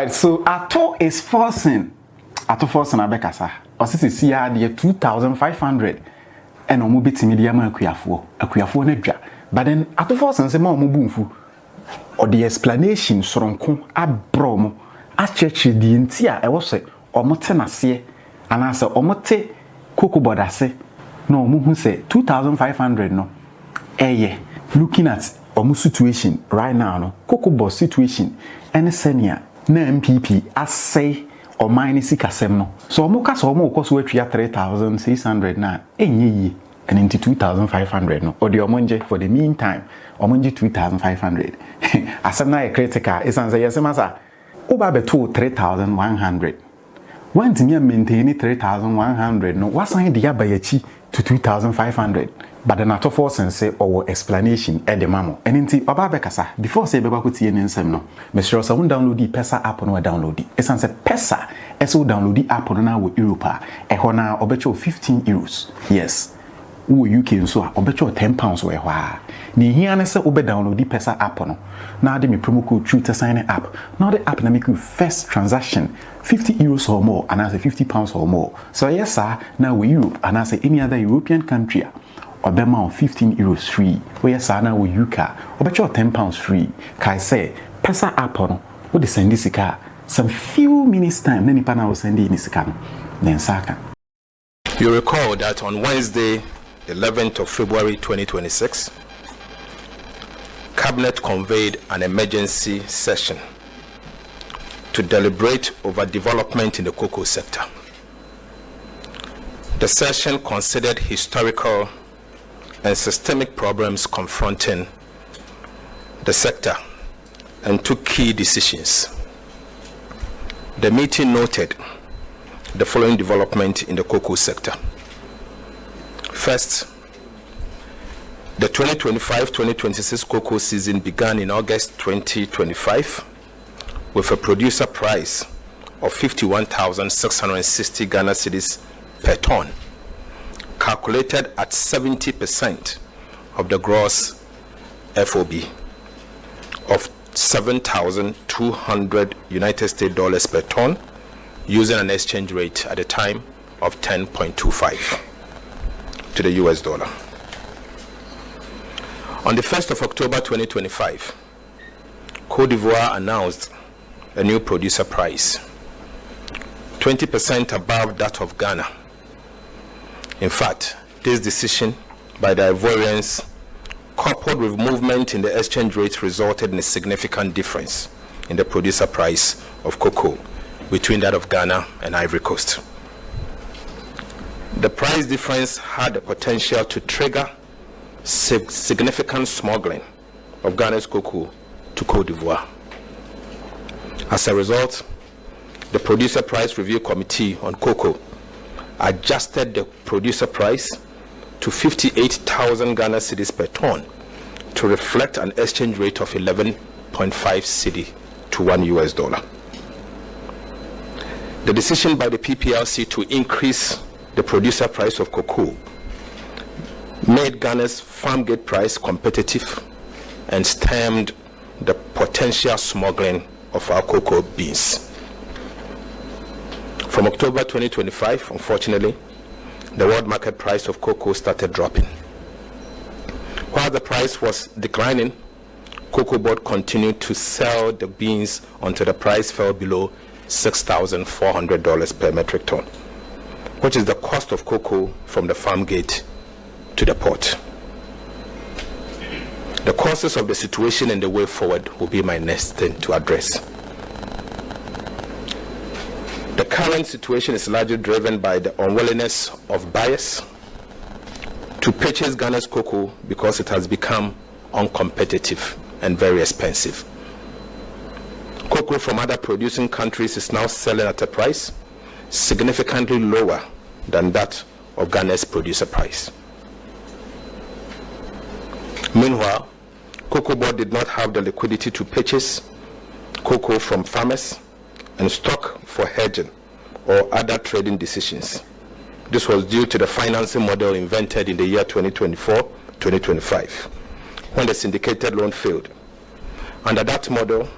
right, so Ato is forcing. Ato Forson abekasa. Osisi siya de 2,500 and omo betimi de ma akuafo na dwa. But then Ato Forson say ma omo bumfu. Or the explanation soronko abromo a church di nti a ewo se omo te nase ana se omo te cocoa board ase na omo hu se 2,500 no looking at omo situation right now no cocoa board situation any senior na MPP asay or minus kasem no so omo ka so omo koso atwa 3,600 na enye and into 2,500 no or the omonje for the meantime omonje 2,500 asem na critical is answer yes masa oba beto 3,100 when me maintain 3,100 no wasan de abayachi to 2,500 but the Ato Forson say or explanation e de mamo and into oba bekasa before say beba ko tie nsem no me sure so download the Pesa app no download it is answer Pesa eso download the app no na wo Europe e ho na obecho 15 euros yes wo UK so obecho 10 pounds we hwa ni hia na se obe download the Pesa app no na de me promo code true to sign up now the app na make you first transaction 50 euros or more and as 50 pounds or more so yes sir now we Europe and as any other European country obema 15 euros free we yes sir now we UK obecho 10 pounds free kai say Pesa app no wo de send this car some few minutes time na nipa na wo send this car no then saka. You recall that on Wednesday 11th of February 2026, Cabinet convened an emergency session to deliberate over development in the cocoa sector. The session considered historical and systemic problems confronting the sector and took key decisions. The meeting noted the following development in the cocoa sector. First, the 2025-2026 cocoa season began in August 2025 with a producer price of 51,660 Ghana cedis per ton, calculated at 70% of the gross FOB of 7,200 United States dollars per ton, using an exchange rate at the time of 10.25 to the US dollar. On the 1st of October 2025, Côte d'Ivoire announced a new producer price, 20% above that of Ghana. In fact, this decision by the Ivorians, coupled with movement in the exchange rate, resulted in a significant difference in the producer price of cocoa between that of Ghana and Ivory Coast. The price difference had the potential to trigger significant smuggling of Ghana's cocoa to Côte d'Ivoire. As a result, the Producer Price Review Committee on Cocoa adjusted the producer price to 58,000 Ghana cedis per ton to reflect an exchange rate of 11.5 cedi to $1 US. The decision by the PPLC to increase the producer price of cocoa made Ghana's farm gate price competitive and stemmed the potential smuggling of our cocoa beans. From October 2025, unfortunately, the world market price of cocoa started dropping. While the price was declining, Cocoa Board continued to sell the beans until the price fell below $6,400 per metric ton, which is the cost of cocoa from the farm gate to the port. The causes of the situation and the way forward will be my next thing to address. The current situation is largely driven by the unwillingness of buyers to purchase Ghana's cocoa because it has become uncompetitive and very expensive. Cocoa from other producing countries is now selling at a price significantly lower than that of Ghana's producer price. Meanwhile, Cocoa Board did not have the liquidity to purchase cocoa from farmers and stock for hedging or other trading decisions. This was due to the financing model invented in the year 2024-2025, when the syndicated loan failed. Under that model,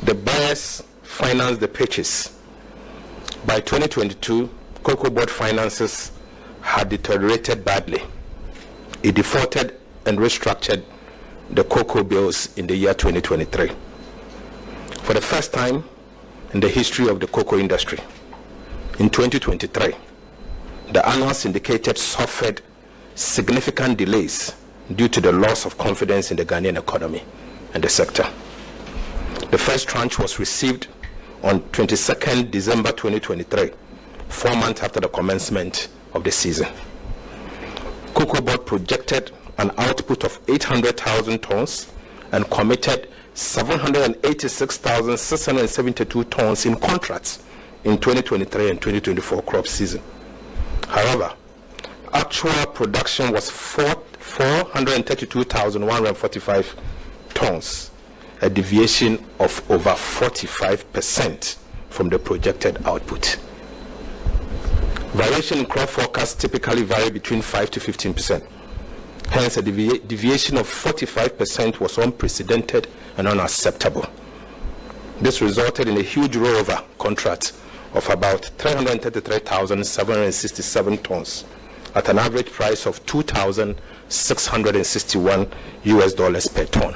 the buyers financed the purchase. By 2022, Cocoa Board finances had deteriorated badly. It defaulted and restructured the cocoa bills in the year 2023. For the first time in the history of the cocoa industry, in 2023, the annual syndicated suffered significant delays due to the loss of confidence in the Ghanaian economy and the sector. The first tranche was received on 22nd December 2023, 4 months after the commencement of the season. Cocoa Board projected an output of 800,000 tons and committed 786,672 tons in contracts in 2023 and 2024 crop season. However, actual production was 432,145 tons, a deviation of over 45% from the projected output. Variation in crop forecasts typically vary between 5 to 15%. Hence, a deviation of 45% was unprecedented and unacceptable. This resulted in a huge rollover contract of about 333,767 tons at an average price of $2,661 per ton.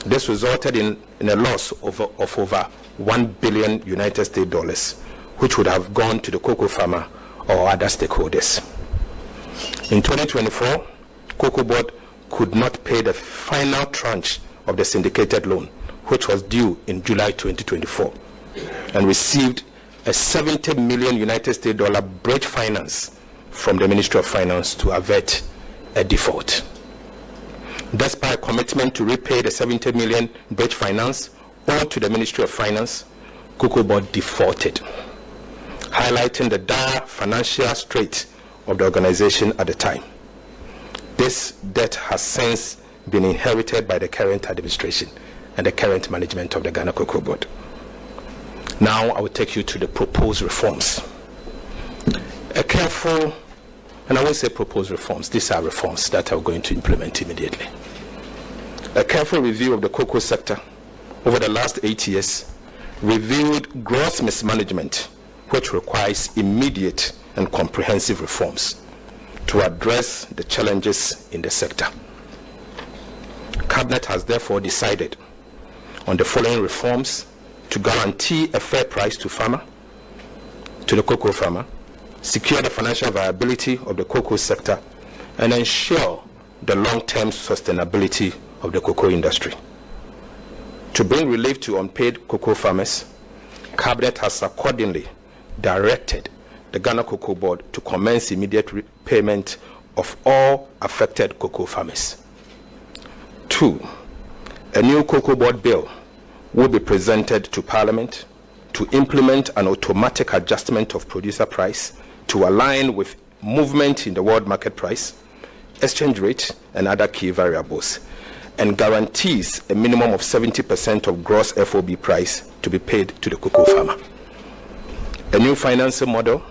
This resulted in a loss of over $1 billion United States dollars, which would have gone to the cocoa farmer or other stakeholders. In 2024, Cocoa Board could not pay the final tranche of the syndicated loan, which was due in July 2024, and received a 70 million United States dollar bridge finance from the Ministry of Finance to avert a default. Despite a commitment to repay the 70 million bridge finance owed to the Ministry of Finance, Cocoa Board defaulted, highlighting the dire financial strait of the organization at the time. This debt has since been inherited by the current administration and the current management of the Ghana Cocoa Board. Now I will take you to the proposed reforms. A careful, and I won't say proposed reforms, these are reforms that are going to implement immediately. A careful review of the cocoa sector over the last 8 years revealed gross mismanagement, which requires immediate and comprehensive reforms to address the challenges in the sector. Cabinet has therefore decided on the following reforms to guarantee a fair price to the cocoa farmer, secure the financial viability of the cocoa sector, and ensure the long-term sustainability of the cocoa industry. To bring relief to unpaid cocoa farmers, Cabinet has accordingly directed the Ghana Cocoa Board to commence immediate repayment of all affected cocoa farmers. 2, a new Cocoa Board bill will be presented to Parliament to implement an automatic adjustment of producer price to align with movement in the world market price, exchange rate, and other key variables, and guarantees a minimum of 70% of gross FOB price to be paid to the cocoa farmer. A new financing model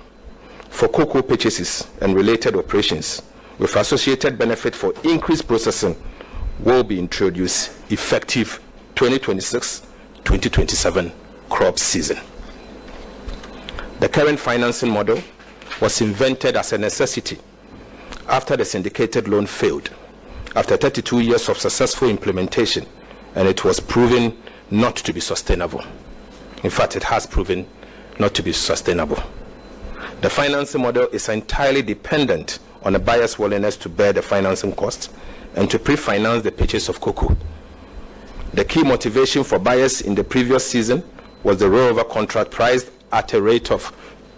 for cocoa purchases and related operations with associated benefit for increased processing will be introduced effective 2026-2027 crop season. The current financing model was invented as a necessity after the syndicated loan failed after 32 years of successful implementation, and it was proven not to be sustainable. In fact, it has proven not to be sustainable. The financing model is entirely dependent on a buyer's willingness to bear the financing costs and to pre-finance the purchase of cocoa. The key motivation for buyers in the previous season was the rollover contract priced at a rate of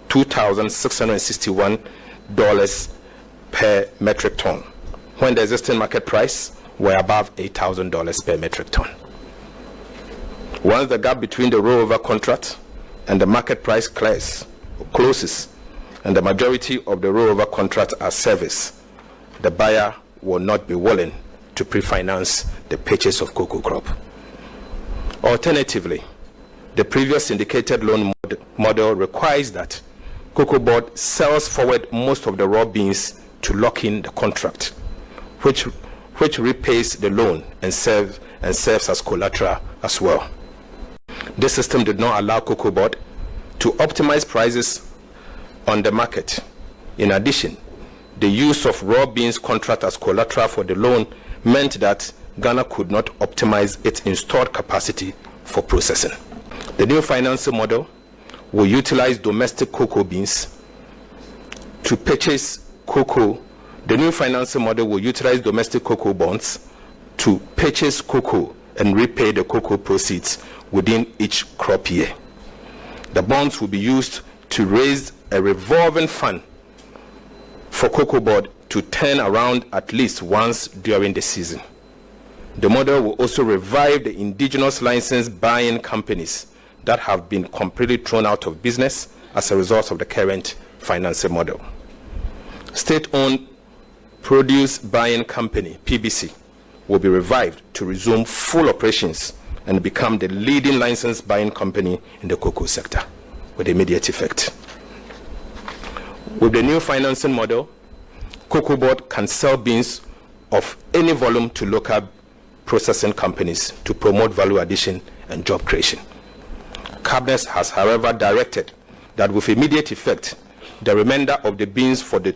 $2,661 per metric ton, when the existing market price were above $8,000 per metric ton. Once the gap between the rollover contract and the market price closes, and the majority of the rollover contracts are serviced, the buyer will not be willing to pre-finance the purchase of cocoa crop. Alternatively, the previous syndicated loan model requires that Cocoa Board sells forward most of the raw beans to lock in the contract, which repays the loan and serves as collateral as well. This system did not allow Cocoa Board to optimize prices on the market. In addition, the use of raw beans contract as collateral for the loan meant that Ghana could not optimize its installed capacity for processing. The new financing model will utilize domestic cocoa beans to purchase cocoa. The new financing model will utilize domestic cocoa bonds to purchase cocoa and repay the cocoa proceeds within each crop year. The bonds will be used to raise a revolving fund for Cocoa Board to turn around at least once during the season. The model will also revive the indigenous licensed buying companies that have been completely thrown out of business as a result of the current financing model. State-owned produce buying company, PBC, will be revived to resume full operations and become the leading licensed buying company in the cocoa sector with immediate effect. With the new financing model, Cocoa Board can sell beans of any volume to local processing companies to promote value addition and job creation. Cabinet has, however, directed that with immediate effect, the remainder of the beans for the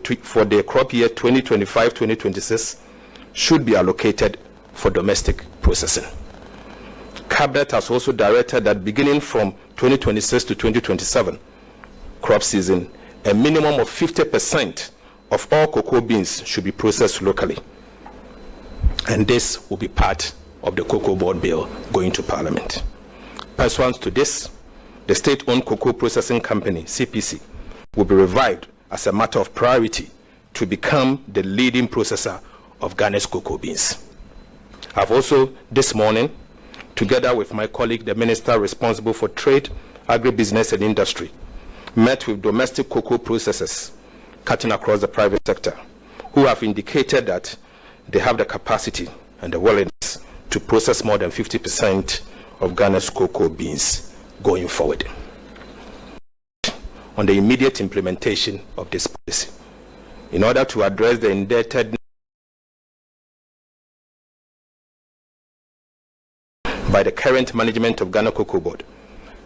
crop year 2025-2026 should be allocated for domestic processing. Cabinet has also directed that beginning from 2026 to 2027 crop season, a minimum of 50% of all cocoa beans should be processed locally. And this will be part of the Cocoa Board bill going to Parliament. Pursuant to this, the state-owned cocoa processing company, CPC, will be revived as a matter of priority to become the leading processor of Ghana's cocoa beans. I've also, this morning, together with my colleague, the Minister responsible for Trade, Agribusiness and Industry, met with domestic cocoa processors cutting across the private sector, who have indicated that they have the capacity and the willingness to process more than 50% of Ghana's cocoa beans going forward. On the immediate implementation of this policy, in order to address the indebtedness by the current management of Ghana Cocoa Board,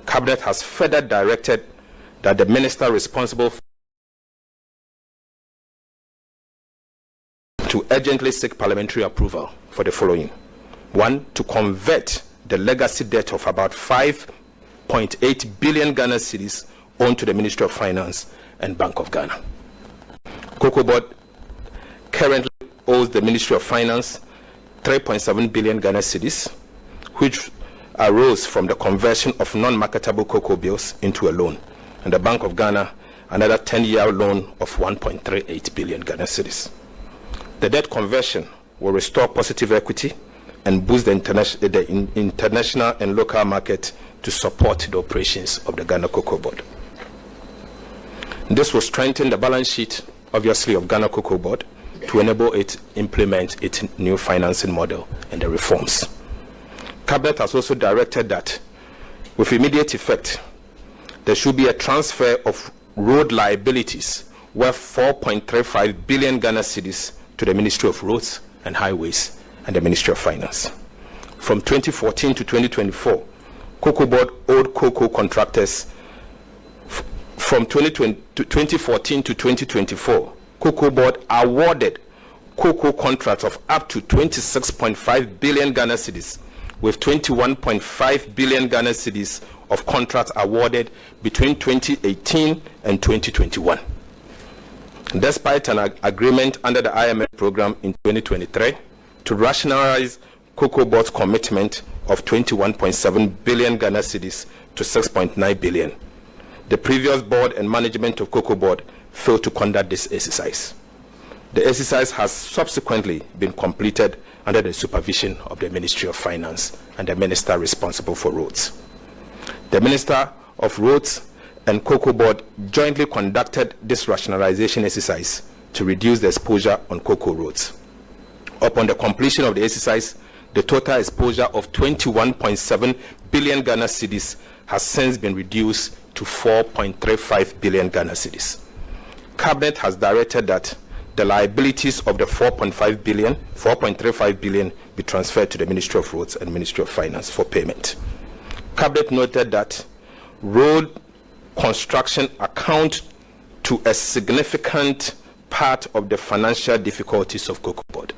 Cabinet has further directed that the minister responsible to urgently seek parliamentary approval for the following. 1, to convert the legacy debt of about 5.8 billion Ghana cedis owed to the Ministry of Finance and Bank of Ghana. Cocoa Board currently owes the Ministry of Finance 3.7 billion Ghana cedis, which arose from the conversion of non-marketable cocoa bills into a loan, and the Bank of Ghana another 10-year loan of 1.38 billion Ghana cedis. The debt conversion will restore positive equity and boost the international and local market to support the operations of the Ghana Cocoa Board. This will strengthen the balance sheet, obviously, of Ghana Cocoa Board to enable it implement its new financing model and the reforms. Cabinet has also directed that with immediate effect, there should be a transfer of road liabilities worth 4.35 billion Ghana cedis to the Ministry of Roads and Highways and the Ministry of Finance. From 2014 to 2024, Cocoa Board owed cocoa contractors. From 2014 to 2024, Cocoa Board awarded cocoa contracts of up to 26.5 billion Ghana cedis, with 21.5 billion Ghana cedis of contracts awarded between 2018 and 2021. Despite an agreement under the IMF program in 2023 to rationalize Cocoa Board's commitment of 21.7 billion Ghana cedis to 6.9 billion, the previous board and management of Cocoa Board failed to conduct this exercise. The exercise has subsequently been completed under the supervision of the Ministry of Finance and the Minister responsible for roads. The Minister of Roads and Cocoa Board jointly conducted this rationalization exercise to reduce the exposure on cocoa roads. Upon the completion of the exercise, the total exposure of 21.7 billion Ghana cedis has since been reduced to 4.35 billion Ghana cedis. Cabinet has directed that the liabilities of the 4.35 billion be transferred to the Ministry of Roads and Ministry of Finance for payment. Cabinet noted that road construction accounts to a significant part of the financial difficulties of Cocoa Board.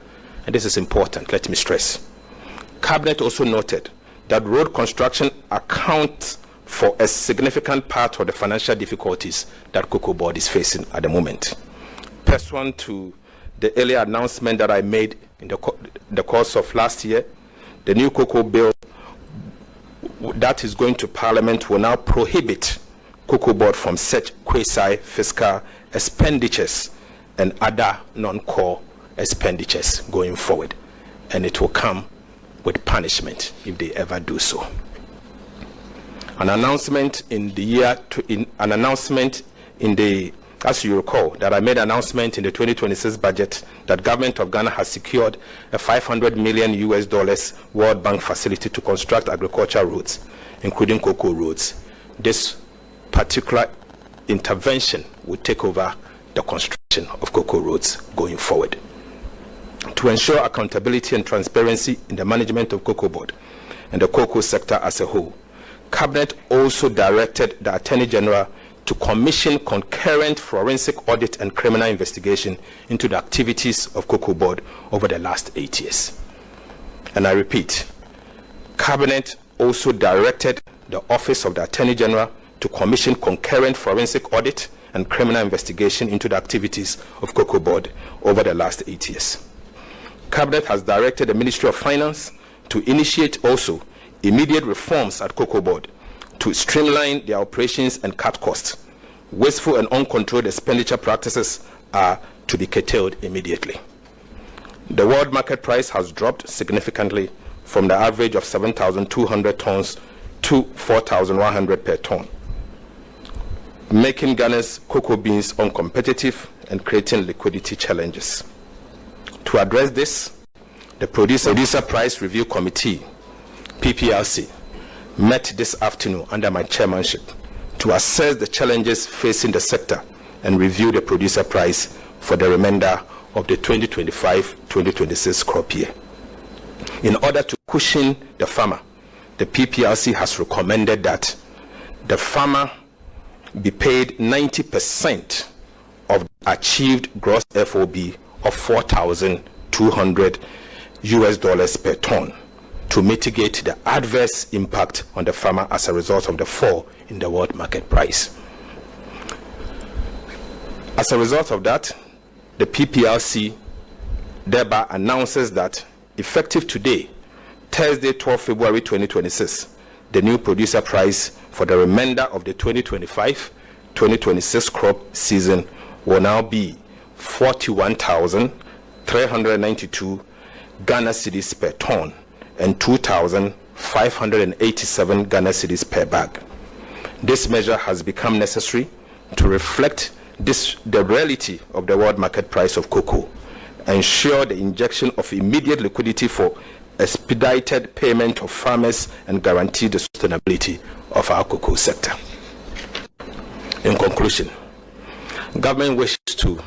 And this is important, let me stress. Cabinet also noted that road construction accounts for a significant part of the financial difficulties that Cocoa Board is facing at the moment. Pursuant to the earlier announcement that I made in the course of last year, the new Cocoa Bill that is going to Parliament will now prohibit Cocoa Board from such quasi-fiscal expenditures and other non-core expenditures going forward, and it will come with punishment if they ever do so. An announcement as you recall, that I made an announcement in the 2026 budget that government of Ghana has secured a $500 million US World Bank facility to construct agricultural roads, including cocoa roads. This particular intervention will take over the construction of cocoa roads going forward. To ensure accountability and transparency in the management of Cocoa Board and the cocoa sector as a whole, Cabinet also directed the Attorney General to commission concurrent forensic audit and criminal investigation into the activities of Cocoa Board over the last 8 years. And I repeat, Cabinet also directed the Office of the Attorney General to commission concurrent forensic audit and criminal investigation into the activities of Cocoa Board over the last 8 years. Cabinet has directed the Ministry of Finance to initiate also immediate reforms at Cocoa Board to streamline their operations and cut costs. Wasteful and uncontrolled expenditure practices are to be curtailed immediately. The world market price has dropped significantly from the average of 7,200 tons to 4,100 per ton, making Ghana's cocoa beans uncompetitive and creating liquidity challenges. To address this, the Producer Price Review Committee, PPRC, met this afternoon under my chairmanship to assess the challenges facing the sector and review the producer price for the remainder of the 2025-2026 crop year. In order to cushion the farmer, the PPRC has recommended that the farmer be paid 90% of the achieved gross FOB of $4,200 US per ton, to mitigate the adverse impact on the farmer as a result of the fall in the world market price. As a result of that, the PPRC thereby announces that effective today, Thursday, 12 February 2026, the new producer price for the remainder of the 2025-2026 crop season will now be 41,392 Ghana cedis per ton and 2,587 Ghana cedis per bag. This measure has become necessary to reflect the reality of the world market price of cocoa, ensure the injection of immediate liquidity for expedited payment of farmers, and guarantee the sustainability of our cocoa sector. In conclusion, government wishes to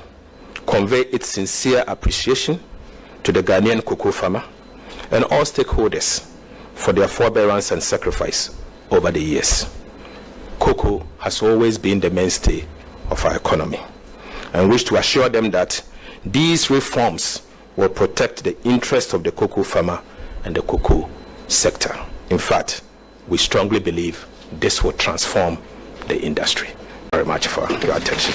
convey its sincere appreciation to the Ghanaian cocoa farmer and all stakeholders for their forbearance and sacrifice over the years. Cocoa has always been the mainstay of our economy, and wish to assure them that these reforms will protect the interest of the cocoa farmer and the cocoa sector. In fact, we strongly believe this will transform the industry. Very much for your attention.